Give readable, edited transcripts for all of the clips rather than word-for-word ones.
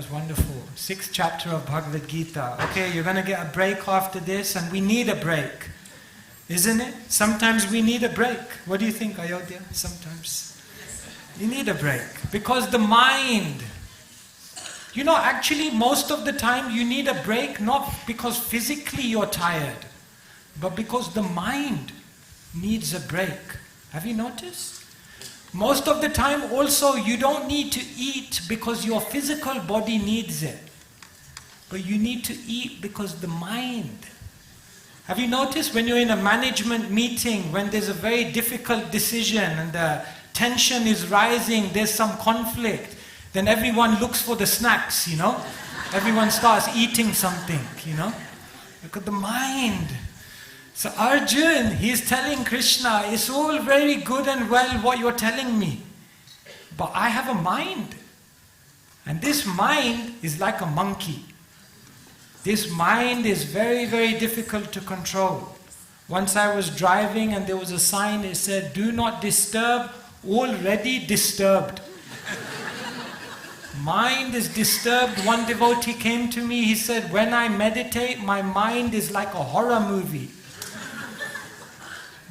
It's wonderful. 6th chapter of Bhagavad Gita. Okay, you're going to get a break after this, and we need a break. Isn't it? Sometimes we need a break. What do you think, Ayodhya? Sometimes. You need a break. Because the mind, actually most of the time you need a break not because physically you're tired, but because the mind needs a break. Have you noticed? Most of the time also you don't need to eat because your physical body needs it. But you need to eat because the mind. Have you noticed when you're in a management meeting, when there's a very difficult decision and the tension is rising, there's some conflict, then everyone looks for the snacks, Everyone starts eating something, Look at the mind. So Arjun, he's telling Krishna, it's all very good and well what you're telling me, but I have a mind. And this mind is like a monkey. This mind is very, very difficult to control. Once I was driving and there was a sign, it said, "Do not disturb, already disturbed." Mind is disturbed. One devotee came to me, he said, "When I meditate, my mind is like a horror movie."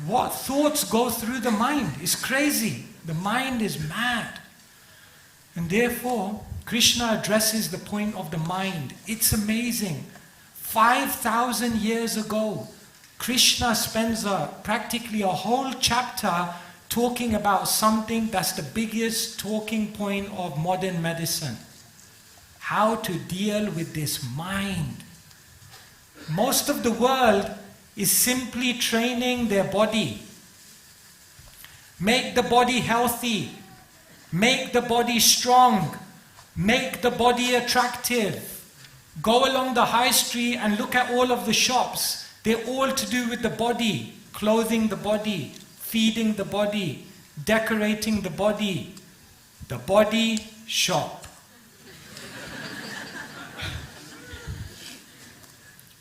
What thoughts go through the mind? It's crazy. The mind is mad. And therefore, Krishna addresses the point of the mind. It's amazing. 5,000 years ago, Krishna spends practically a whole chapter talking about something that's the biggest talking point of modern medicine. How to deal with this mind. Most of the world is simply training their body. Make the body healthy. Make the body strong. Make the body attractive. Go along the high street and look at all of the shops. They're all to do with the body. Clothing the body. Feeding the body. Decorating the body. The body shop.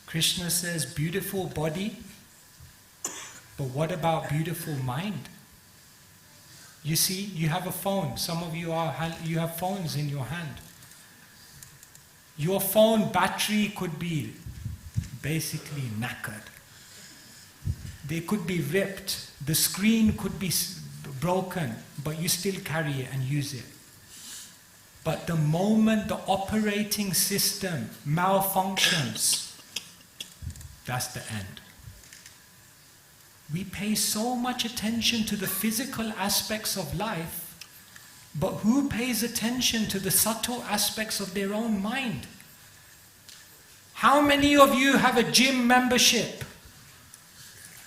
Krishna says, beautiful body, but what about beautiful mind? You see, you have a phone. Some of you have phones in your hand. Your phone battery could be basically knackered. They could be ripped. The screen could be broken, but you still carry it and use it. But the moment the operating system malfunctions, that's the end. We pay so much attention to the physical aspects of life, but who pays attention to the subtle aspects of their own mind? How many of you have a gym membership?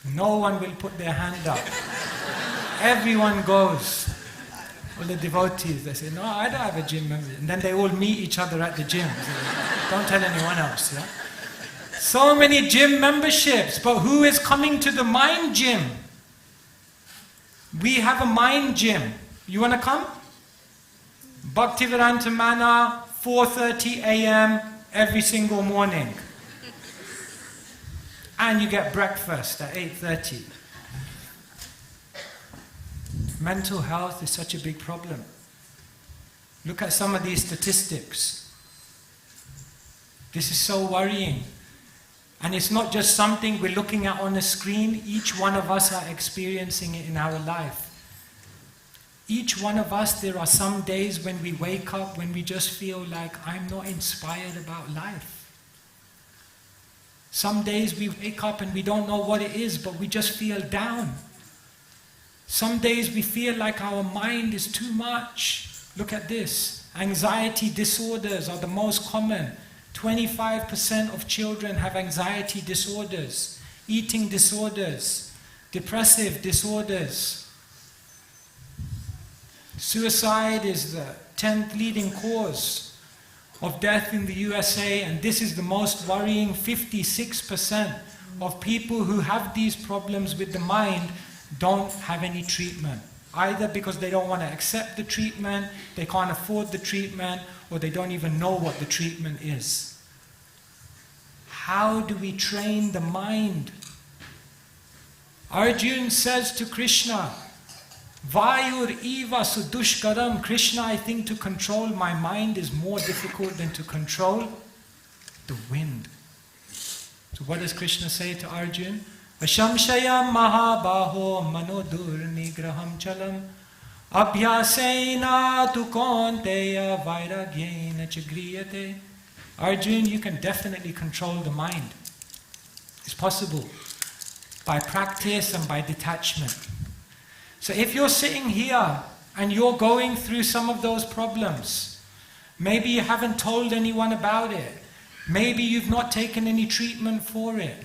No one will put their hand up. Everyone goes. All the devotees, they say, "No, I don't have a gym membership." And then they all meet each other at the gym. Don't tell anyone else, yeah? So many gym memberships, but who is coming to the mind gym? We have a mind gym. You want to come? Bhaktivedanta Mana, 4:30 a.m. every single morning. And you get breakfast at 8:30. Mental health is such a big problem. Look at some of these statistics. This is so worrying. And it's not just something we're looking at on a screen. Each one of us are experiencing it in our life. Each one of us, there are some days when we wake up when we just feel like, I'm not inspired about life. Some days we wake up and we don't know what it is, but we just feel down. Some days we feel like our mind is too much. Look at this. Anxiety disorders are the most common. 25% of children have anxiety disorders, eating disorders, depressive disorders. Suicide is the 10th leading cause of death in the USA, and this is the most worrying. 56% of people who have these problems with the mind don't have any treatment. Either because they don't want to accept the treatment, they can't afford the treatment, or they don't even know what the treatment is. How do we train the mind? Arjun says to Krishna, Vayur eva sudushkaram. Krishna, I think to control my mind is more difficult than to control the wind. So what does Krishna say to Arjuna? Ashamshayam mahabaho manodur nigraham chalam abhyasena tu konteya vairagyena chagriyate. Arjuna, you can definitely control the mind. It's possible by practice and by detachment. So if you're sitting here and you're going through some of those problems, maybe you haven't told anyone about it, maybe you've not taken any treatment for it,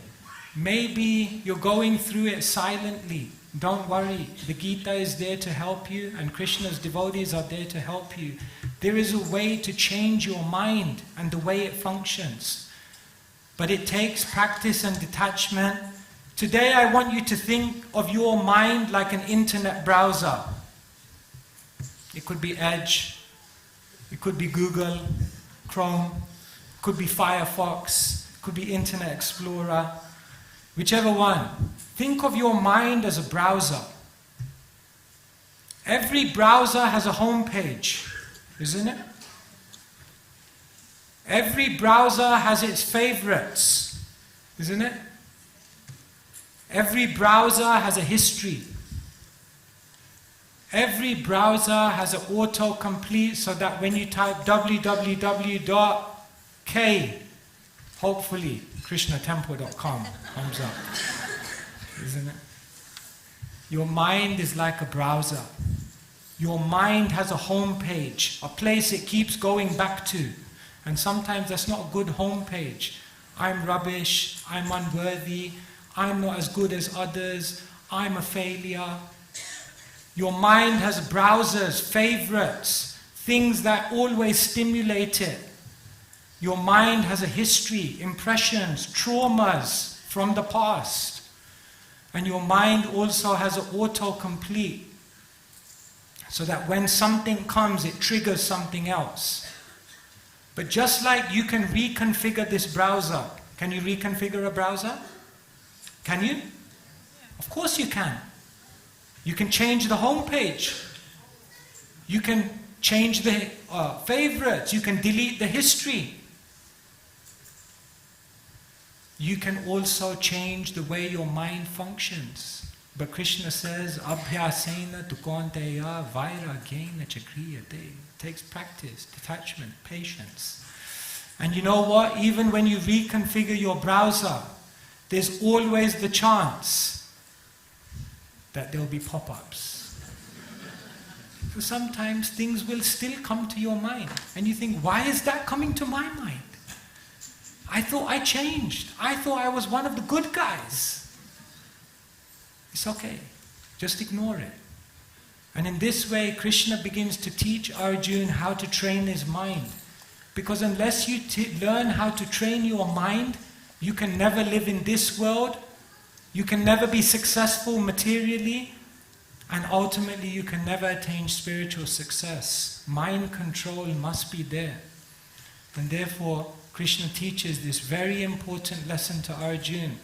maybe you're going through it silently, don't worry. The Gita is there to help you and Krishna's devotees are there to help you. There is a way to change your mind and the way it functions. But it takes practice and detachment. Today I want you to think of your mind like an internet browser. It could be Edge, it could be Google, Chrome, it could be Firefox, it could be Internet Explorer, whichever one. Think of your mind as a browser. Every browser has a home page, isn't it? Every browser has its favorites, isn't it? Every browser has a history. Every browser has an autocomplete so that when you type www.k, hopefully krishnatemple.com comes up. Isn't it? Your mind is like a browser. Your mind has a home page, a place it keeps going back to. And sometimes that's not a good home page. I'm rubbish, I'm unworthy, I'm not as good as others, I'm a failure. Your mind has browsers, favorites, things that always stimulate it. Your mind has a history, impressions, traumas from the past. And your mind also has an autocomplete, so that when something comes, it triggers something else. But just like you can reconfigure this browser, can you reconfigure a browser? Can you? Of course you can. You can change the home page. You can change the favorites. You can delete the history. You can also change the way your mind functions. But Krishna says, Abhyasena tukonteya vairagyena chakriyate. It takes practice, detachment, patience. And you know what? Even when you reconfigure your browser, there's always the chance that there'll be pop-ups. So sometimes things will still come to your mind. And you think, why is that coming to my mind? I thought I changed. I thought I was one of the good guys. It's okay. Just ignore it. And in this way, Krishna begins to teach Arjuna how to train his mind. Because unless you learn how to train your mind, you can never live in this world, you can never be successful materially, and ultimately you can never attain spiritual success. Mind control must be there. And therefore, Krishna teaches this very important lesson to Arjuna.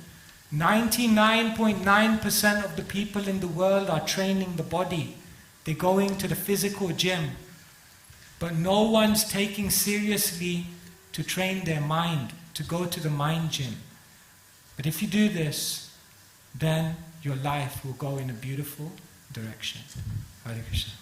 99.9% of the people in the world are training the body. They're going to the physical gym. But no one's taking seriously to train their mind, to go to the mind gym. But if you do this, then your life will go in a beautiful direction. Hare Krishna.